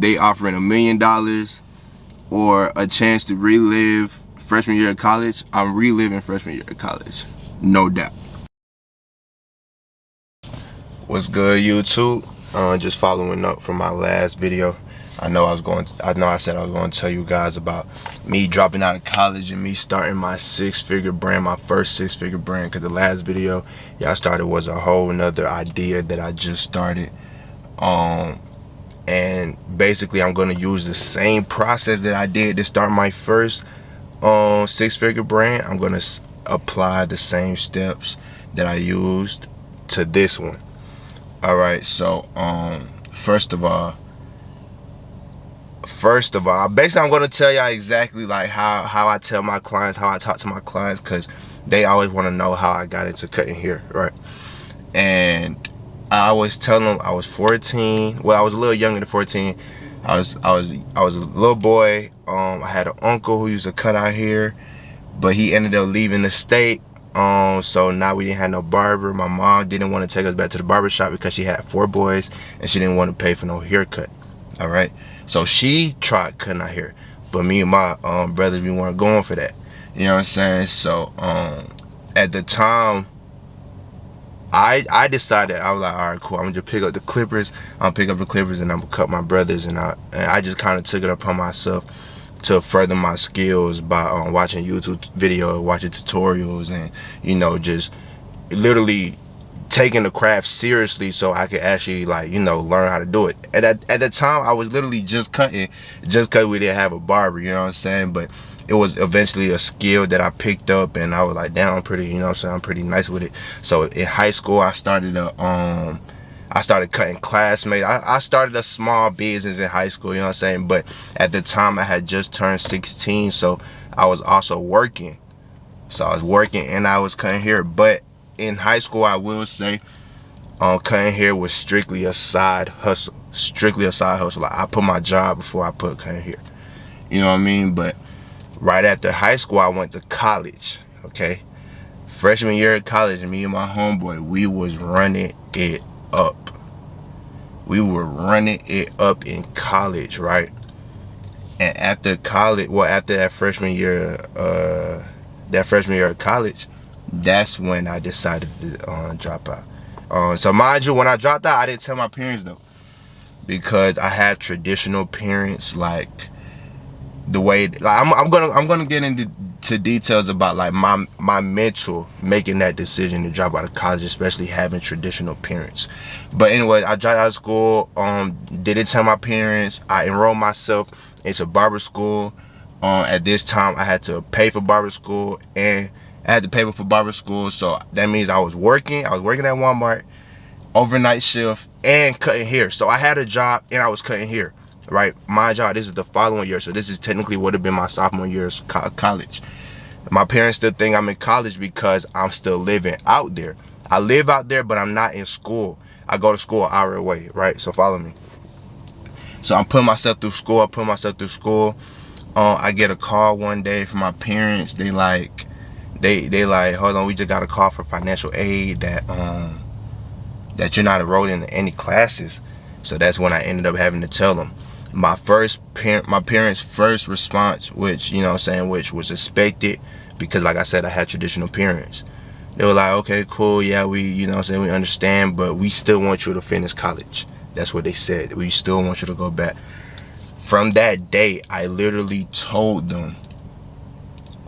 they offering $1 million or a chance to relive freshman year of college, I'm reliving freshman year of college, no doubt. What's good, YouTube? Just following up from my last video. I said I was going to tell you guys about me dropping out of college and me starting my six-figure brand, my first six-figure brand. Because the last video y'all started was a whole nother idea that I just started. And basically I'm going to use the same process that I did to start my first six-figure brand. I'm going to apply the same steps that I used to this one. All right, so first of all, basically I'm going to tell y'all exactly like how I tell my clients, how I talk to my clients, because they always want to know how I got into cutting hair, right? And I always tell them I was 14. Well, I was a little younger than 14. I was a little boy. I had an uncle who used to cut our hair, but he ended up leaving the state. So now we didn't have no barber. My mom didn't want to take us back to the barber shop because she had 4 boys and she didn't want to pay for no haircut. All right, so she tried cutting our hair, but me and my brothers, we weren't going for that. You know what I'm saying? So at the time, I decided, I was like, all right, cool, I'm gonna just pick up the clippers. I'll pick up the clippers and I'm gonna cut my brothers, and I just kind of took it upon myself to further my skills by watching YouTube videos, watching tutorials, and you know, just literally taking the craft seriously so I could actually, like, you know, learn how to do it. And at the time I was literally just cutting just because we didn't have a barber, you know what I'm saying? But it was eventually a skill that I picked up, and I was like, damn, I'm pretty, you know what I'm saying, I'm pretty nice with it. So in high school I started cutting classmates. I started a small business in high school, you know what I'm saying? But at the time I had just turned 16, so I was also working. So I was working and I was cutting hair. But in high school, I will say, cutting hair was strictly a side hustle. Strictly a side hustle. Like, I put my job before I put cutting hair. You know what I mean? But right after high school, I went to college. Okay, freshman year of college, me and my homeboy, we was running it up. We were running it up in college, right? And after college, well, after that freshman year of college, that's when I decided to drop out. So mind you, when I dropped out, I didn't tell my parents though, because I had traditional parents. Like, the way, like, I'm gonna get into details about like my mental making that decision to drop out of college, especially having traditional parents. But anyway, I dropped out of school. Didn't tell my parents. I enrolled myself into barber school. At this time, I had to pay for barber school, and I had to pay for barber school. So that means I was working at Walmart, overnight shift, and cutting hair. So I had a job and I was cutting hair. Right, my job, this is the following year, so this is technically would have been my sophomore year of college. My parents still think I'm in college because I'm still living out there. I live out there, but I'm not in school. I go to school an hour away, right? So follow me. So I'm putting myself through school. I get a call one day from my parents. They like, hold on, we just got a call for financial aid that you're not enrolled in any classes. So that's when I ended up having to tell them. My parents' first response, which, you know what I'm saying, which was expected, because like I said, I had traditional parents. They were like, okay, cool, yeah, we, you know what I'm saying, we understand, but we still want you to finish college. That's what they said. We still want you to go back. From that day, I literally told them,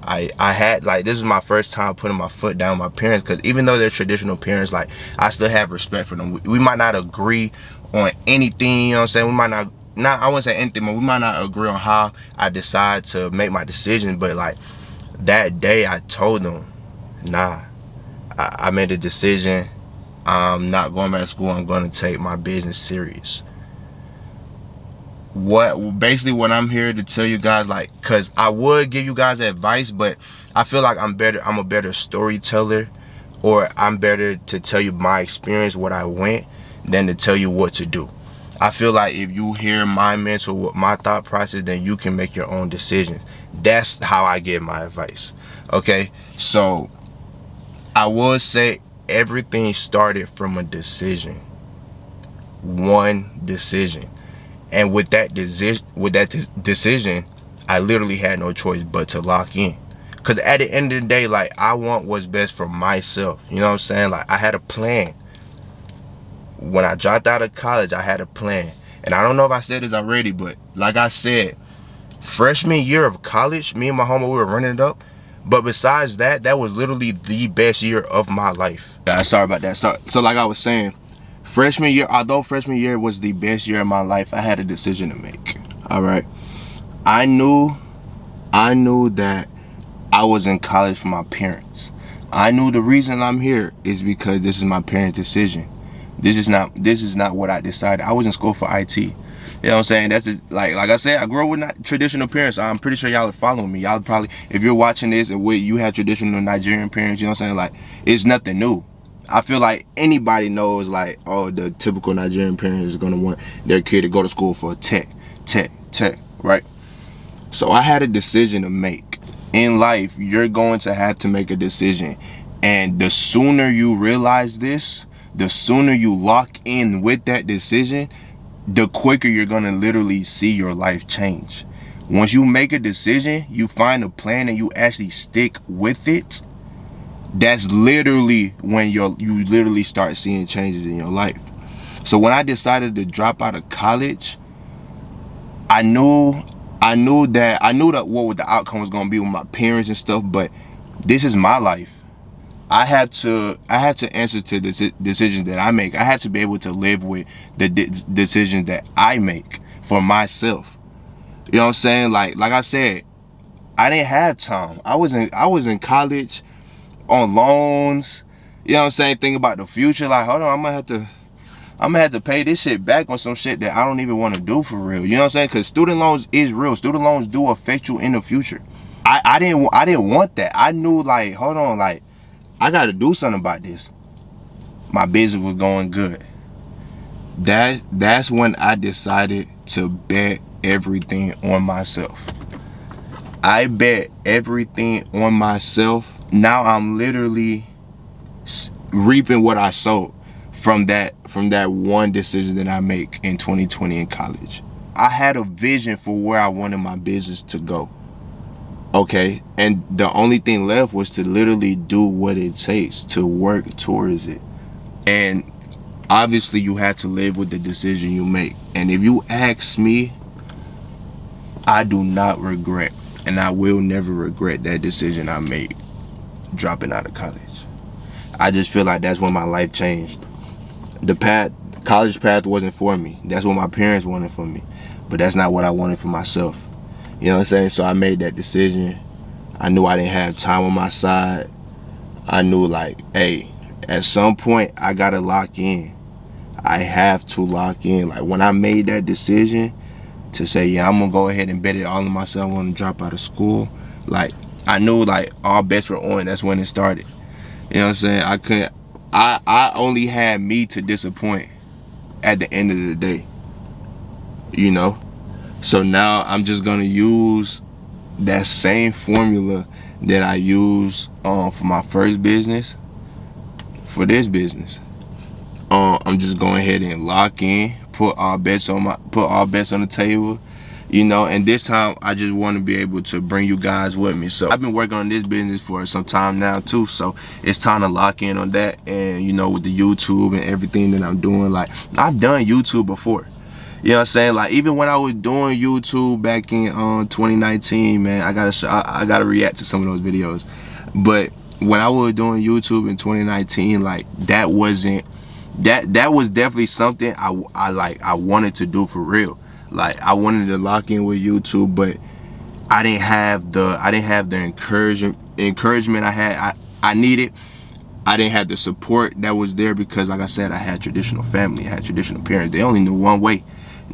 I had, like, this is my first time putting my foot down with my parents, because even though they're traditional parents, like, I still have respect for them. We might not agree on anything, you know what I'm saying? We might not, I wouldn't say anything, but we might not agree on how I decide to make my decision. But like, that day I told them, nah, I made a decision. I'm not going back to school. I'm going to take my business serious. Basically what I'm here to tell you guys, like, cause I would give you guys advice, but I feel like I'm a better storyteller, or I'm better to tell you my experience, what I went, than to tell you what to do. I feel like if you hear my my thought process, then you can make your own decisions. That's how I give my advice. Okay, so I would say everything started from a decision. One decision. And with that decision, I literally had no choice but to lock in. Because at the end of the day, like, I want what's best for myself. You know what I'm saying? Like, I had a plan. When I dropped out of college, I had a plan. And I don't know if I said this already, but like I said, freshman year of college, me and my homie, we were running it up. But besides that, that was literally the best year of my life. Sorry about that. So like I was saying, freshman year, although freshman year was the best year of my life, I had a decision to make. All right. I knew that I was in college for my parents. I knew the reason I'm here is because this is my parents' decision. This is not what I decided. I was in school for IT. You know what I'm saying? That's like I said, I grew up with not traditional parents. I'm pretty sure y'all are following me. Y'all probably, if you're watching this and you have traditional Nigerian parents, you know what I'm saying? Like, it's nothing new. I feel like anybody knows, like, oh, the typical Nigerian parent is gonna want their kid to go to school for tech, right? So I had a decision to make. In life, you're going to have to make a decision. And the sooner you realize this, the sooner you lock in with that decision, the quicker you're going to literally see your life change. Once you make a decision, you find a plan and you actually stick with it, that's literally when you literally start seeing changes in your life. So when I decided to drop out of college, I knew that what the outcome was going to be with my parents and stuff, but this is my life. I have to answer to the decisions that I make. I have to be able to live with the decisions that I make for myself. You know what I'm saying? Like I said, I didn't have time. I was in college on loans. You know what I'm saying? Thinking about the future. Like, hold on, I'm gonna have to pay this shit back on some shit that I don't even want to do for real. You know what I'm saying? Because student loans is real. Student loans do affect you in the future. I didn't want that. I knew, like, hold on, like, I got to do something about this. My business was going good. That's when I decided to bet everything on myself. I bet everything on myself. Now I'm literally reaping what I sowed from that one decision that I make in 2020 in college. I had a vision for where I wanted my business to go. Okay, and the only thing left was to literally do what it takes to work towards it. And obviously you have to live with the decision you make. And if you ask me, I do not regret, and I will never regret that decision I made dropping out of college. I just feel like that's when my life changed. The college path wasn't for me. That's what my parents wanted for me, but that's not what I wanted for myself. You know what I'm saying? So I made that decision. I knew I didn't have time on my side. I knew, like, hey, at some point I gotta lock in. I have to lock in. Like, when I made that decision to say, yeah, I'm gonna go ahead and bet it all on myself, I'm gonna drop out of school, like, I knew, like, all bets were on. That's when it started. You know what I'm saying? I only had me to disappoint at the end of the day, you know? So now I'm just gonna use that same formula that I used for my first business for this business. I'm just going ahead and lock in, put all bets on the table, you know. And this time I just want to be able to bring you guys with me. So I've been working on this business for some time now too, so it's time to lock in on that. And, you know, with the YouTube and everything that I'm doing, like, I've done YouTube before. You know what I'm saying? Like, even when I was doing YouTube back in 2019, man, I gotta react to some of those videos. But when I was doing YouTube in 2019, like, that was definitely something I wanted to do for real. Like, I wanted to lock in with YouTube, but I didn't have the encouragement I needed. I didn't have the support that was there because, like I said, I had traditional family, I had traditional parents. They only knew one way.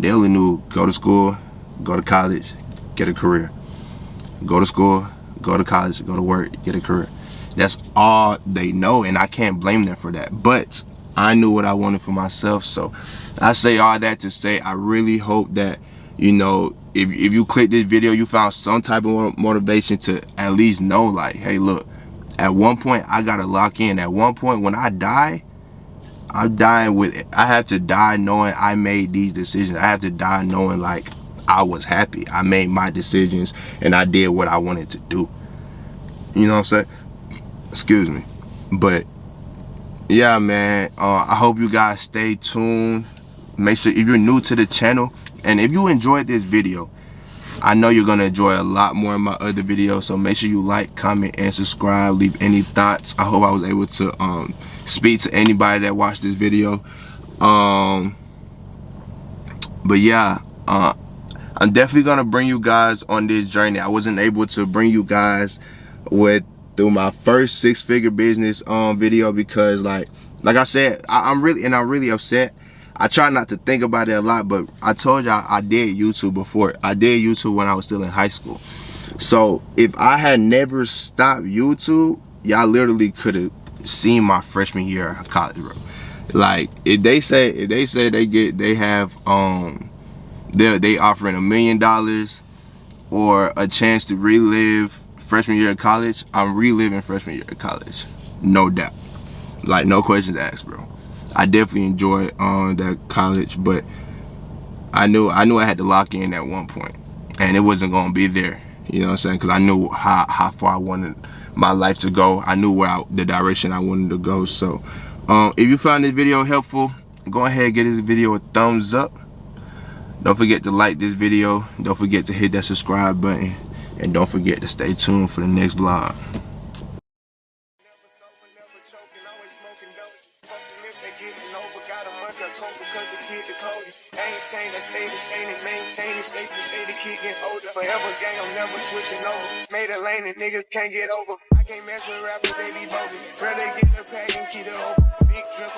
They only knew go to school, go to college, get a career. Go to school, go to college, go to work, get a career. That's all they know, and I can't blame them for that. But I knew what I wanted for myself. So I say all that to say, I really hope that, you know, if you click this video, you found some type of motivation to at least know, like, hey, look, at one point I gotta lock in. At one point when I die, I'm dying with it. I have to die knowing I made these decisions. I have to die knowing like I was happy. I made my decisions and I did what I wanted to do. You know what I'm saying? Excuse me. But yeah, man, I hope you guys stay tuned. Make sure if you're new to the channel and if you enjoyed this video, I know you're gonna enjoy a lot more of my other videos, so make sure you like, comment, and subscribe. Leave any thoughts. I hope I was able to speak to anybody that watched this video. But yeah, I'm definitely gonna bring you guys on this journey. I wasn't able to bring you guys through my first six-figure business video because like I said, I'm really upset. I try not to think about it a lot, but I told y'all I did YouTube before. I did YouTube when I was still in high school. So if I had never stopped YouTube, y'all literally could have seen my freshman year of college, bro. Like if they say they have they offering $1 million or a chance to relive freshman year of college, I'm reliving freshman year of college, no doubt. Like no questions asked, bro. I definitely enjoyed that college, but I knew I had to lock in at one point, and it wasn't gonna be there. You know what I'm saying? Because I knew how far I wanted my life to go. I knew the direction I wanted to go. So, if you found this video helpful, go ahead and give this video a thumbs up. Don't forget to like this video. Don't forget to hit that subscribe button, and don't forget to stay tuned for the next vlog. Maintain, I stay the same and maintain it. Safe to say the kid get older. Forever gang, I'm never switching over. Made a lane and niggas can't get over. I can't mess with rappers, they be bogus. Rather get the pack and keep it over. Big drip.